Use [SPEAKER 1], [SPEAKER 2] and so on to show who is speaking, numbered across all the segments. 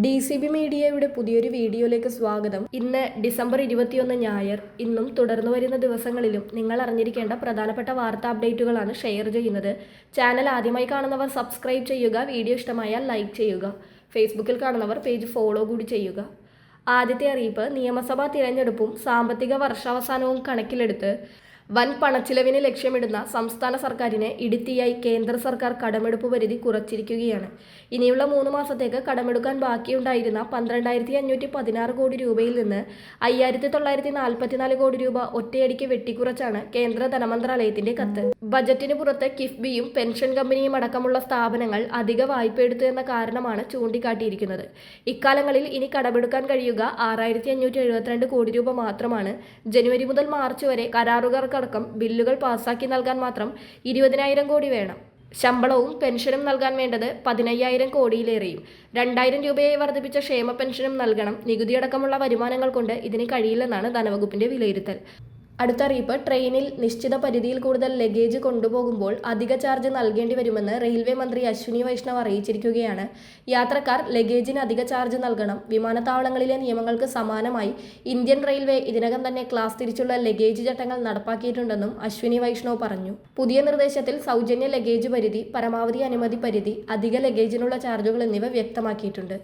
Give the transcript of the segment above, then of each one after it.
[SPEAKER 1] DCB മീഡിയയുടെ പുതിയൊരു വീഡിയോയിലേക്ക് സ്വാഗതം. ഇന്ന് ഡിസംബർ 21 ഞായർ. ഇന്നും തുടർന്നു വരുന്ന ദിവസങ്ങളിലും നിങ്ങൾ അറിഞ്ഞിരിക്കേണ്ട പ്രധാനപ്പെട്ട വാർത്താ അപ്ഡേറ്റുകളാണ് ഷെയർ ചെയ്യുന്നത്. ചാനൽ ആദ്യമായി കാണുന്നവർ സബ്സ്ക്രൈബ് ചെയ്യുക, വീഡിയോ ഇഷ്ടമായാൽ ലൈക്ക് ചെയ്യുക. ഫേസ്ബുക്കിൽ കാണുന്നവർ പേജ് ഫോളോ കൂടി ചെയ്യുക. ആദ്യത്തെ അറിയിപ്പ്, നിയമസഭാ തിരഞ്ഞെടുപ്പും സാമ്പത്തിക വർഷാവസാനവും കണക്കിലെടുത്ത് വൻ പണച്ചിലവിന് ലക്ഷ്യമിടുന്ന സംസ്ഥാന സർക്കാരിനെ ഇടുത്തിയായി കേന്ദ്ര സർക്കാർ കടമെടുപ്പ് പരിധി കുറച്ചിരിക്കുകയാണ്. ഇനിയുള്ള 3 മാസത്തേക്ക് കടമെടുക്കാൻ ബാക്കിയുണ്ടായിരുന്ന 12,516 കോടി രൂപയിൽ നിന്ന് 5,944 കോടി രൂപ ഒറ്റയടിക്ക് വെട്ടിക്കുറച്ചാണ് കേന്ദ്ര ധനമന്ത്രാലയത്തിന്റെ കത്ത്. ബജറ്റിന് പുറത്ത് കിഫ്ബിയും പെൻഷൻ കമ്പനിയും അടക്കമുള്ള സ്ഥാപനങ്ങൾ അധിക വായ്പ എടുത്തു എന്ന കാരണമാണ് ചൂണ്ടിക്കാട്ടിയിരിക്കുന്നത്. ഇക്കാലങ്ങളിൽ ഇനി കടമെടുക്കാൻ കഴിയുക 6,572 കോടി രൂപ മാത്രമാണ്. ജനുവരി മുതൽ മാർച്ച് വരെ കരാറുകാർക്കടക്കം ബില്ലുകൾ പാസാക്കി നൽകാൻ മാത്രം 20,000 കോടി വേണം. ശമ്പളവും പെൻഷനും നൽകാൻ വേണ്ടത് 15,000 കോടിയിലേറെയും. 2,000 രൂപയായി വർദ്ധിപ്പിച്ച ക്ഷേമ പെൻഷനും നൽകണം. നികുതിയടക്കമുള്ള വരുമാനങ്ങൾ കൊണ്ട് ഇതിന് കഴിയില്ലെന്നാണ് ധനവകുപ്പിന്റെ വിലയിരുത്തൽ. അടുത്ത അറിയിപ്പ്, ട്രെയിനിൽ നിശ്ചിത പരിധിയിൽ കൂടുതൽ ലഗേജ് കൊണ്ടുപോകുമ്പോൾ അധിക ചാർജ് നൽകേണ്ടി വരുമെന്ന് റെയിൽവേ മന്ത്രി അശ്വിനി വൈഷ്ണവ് അറിയിച്ചിരിക്കുകയാണ്. യാത്രക്കാർ ലഗേജിന് അധിക ചാർജ് നൽകണം. വിമാനത്താവളങ്ങളിലെ നിയമങ്ങൾക്ക് സമാനമായി ഇന്ത്യൻ റെയിൽവേ ഇതിനകം തന്നെ ക്ലാസ് തിരിച്ചുള്ള ലഗേജ് ചട്ടങ്ങൾ നടപ്പാക്കിയിട്ടുണ്ടെന്നും അശ്വിനി വൈഷ്ണവ് പറഞ്ഞു. പുതിയ നിർദ്ദേശത്തിൽ സൗജന്യ ലഗേജ് പരിധി, പരമാവധി അനുമതി പരിധി, അധിക ലഗേജിനുള്ള ചാർജുകൾ എന്നിവ വ്യക്തമാക്കിയിട്ടുണ്ട്.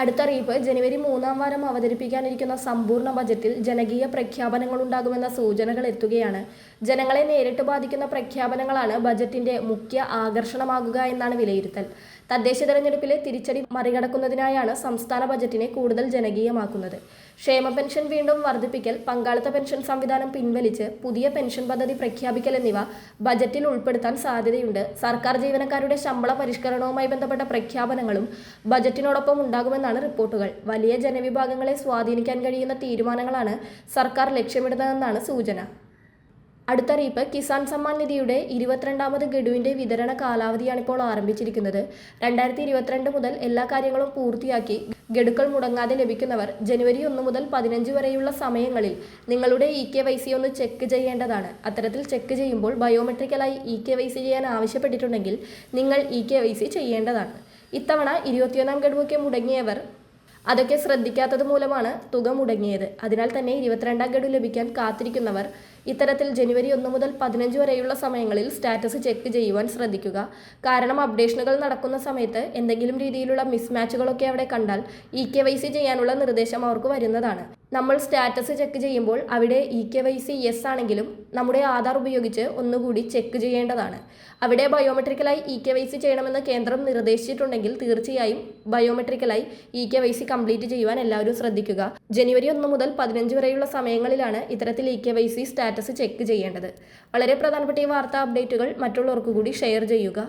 [SPEAKER 1] അടുത്ത അറിയിപ്പ്, ജനുവരി 3-ാം വാരം അവതരിപ്പിക്കാനിരിക്കുന്ന സമ്പൂർണ്ണ ബജറ്റിൽ ജനകീയ പ്രഖ്യാപനങ്ങളുണ്ടാകുമെന്ന സൂചനകൾ എത്തുകയാണ്. ജനങ്ങളെ നേരിട്ട് ബാധിക്കുന്ന പ്രഖ്യാപനങ്ങളാണ് ബജറ്റിന്റെ മുഖ്യ ആകർഷണമാകുക എന്നാണ് വിലയിരുത്തൽ. തദ്ദേശ തെരഞ്ഞെടുപ്പിലെ തിരിച്ചടി മറികടക്കുന്നതിനായാണ് സംസ്ഥാന ബജറ്റിനെ കൂടുതൽ ജനകീയമാക്കുന്നത്. ക്ഷേമ പെൻഷൻ വീണ്ടും വർദ്ധിപ്പിക്കൽ, പങ്കാളിത്ത പെൻഷൻ സംവിധാനം പിൻവലിച്ച് പുതിയ പെൻഷൻ പദ്ധതി പ്രഖ്യാപിക്കൽ എന്നിവ ബജറ്റിൽ ഉൾപ്പെടുത്താൻ സാധ്യതയുണ്ട്. സർക്കാർ ജീവനക്കാരുടെ ശമ്പള പരിഷ്കരണവുമായി ബന്ധപ്പെട്ട പ്രഖ്യാപനങ്ങളും ബജറ്റിനോടൊപ്പം ഉണ്ടാകുമെന്നാണ് റിപ്പോർട്ടുകൾ. വലിയ ജനവിഭാഗങ്ങളെ സ്വാധീനിക്കാൻ കഴിയുന്ന തീരുമാനങ്ങളാണ് സർക്കാർ ലക്ഷ്യമിടുന്നതെന്നാണ് സൂചന. അടുത്തറിയിപ്പ്, കിസാൻ സമ്മാൻ നിധിയുടെ 22ാമത് ഗഡുവിന്റെ വിതരണ കാലാവധിയാണിപ്പോൾ ആരംഭിച്ചിരിക്കുന്നത്. 2022 മുതൽ എല്ലാ കാര്യങ്ങളും പൂർത്തിയാക്കി ഗഡുക്കൾ മുടങ്ങാതെ ലഭിക്കുന്നവർ ജനുവരി 1 മുതൽ 15 വരെയുള്ള സമയങ്ങളിൽ നിങ്ങളുടെ EKYC ഒന്ന് ചെക്ക് ചെയ്യേണ്ടതാണ്. അത്തരത്തിൽ ചെക്ക് ചെയ്യുമ്പോൾ ബയോമെട്രിക്കലായി EKYC ചെയ്യാൻ ആവശ്യപ്പെട്ടിട്ടുണ്ടെങ്കിൽ നിങ്ങൾ EKYC ചെയ്യേണ്ടതാണ്. ഇത്തവണ 21ാം ഗഡുവൊക്കെ മുടങ്ങിയവർ അതൊക്കെ ശ്രദ്ധിക്കാത്തത് മൂലമാണ് തുക മുടങ്ങിയത്. അതിനാൽ തന്നെ 22ാം ഗഡു ലഭിക്കാൻ കാത്തിരിക്കുന്നവർ ഇത്തരത്തിൽ ജനുവരി 1 മുതൽ 15 വരെയുള്ള സമയങ്ങളിൽ സ്റ്റാറ്റസ് ചെക്ക് ചെയ്യുവാൻ ശ്രദ്ധിക്കുക. കാരണം അപ്ഡേഷനുകൾ നടക്കുന്ന സമയത്ത് എന്തെങ്കിലും രീതിയിലുള്ള മിസ്മാച്ചുകളൊക്കെ അവിടെ കണ്ടാൽ EKYC ചെയ്യാനുള്ള നിർദ്ദേശം അവർക്ക് വരുന്നതാണ്. നമ്മൾ സ്റ്റാറ്റസ് ചെക്ക് ചെയ്യുമ്പോൾ അവിടെ EKYC യെസ് ആണെങ്കിലും നമ്മുടെ ആധാർ ഉപയോഗിച്ച് ഒന്നുകൂടി ചെക്ക് ചെയ്യേണ്ടതാണ്. അവിടെ ബയോമെട്രിക്കലായി EKYC ചെയ്യണമെന്ന് കേന്ദ്രം നിർദ്ദേശിച്ചിട്ടുണ്ടെങ്കിൽ തീർച്ചയായും ബയോമെട്രിക്കലായി EKYC കംപ്ലീറ്റ് ചെയ്യുവാൻ എല്ലാവരും ശ്രദ്ധിക്കുക. ജനുവരി 1 മുതൽ 15 വരെയുള്ള സമയങ്ങളിലാണ് ഇത്തരത്തിൽ EKYC സ്റ്റാറ്റസ് ചെക്ക് ചെയ്യേണ്ടത്. വളരെ പ്രധാനപ്പെട്ട ഈ വാർത്താ അപ്ഡേറ്റുകൾ മറ്റുള്ളവർക്ക് കൂടി ഷെയർ ചെയ്യുക.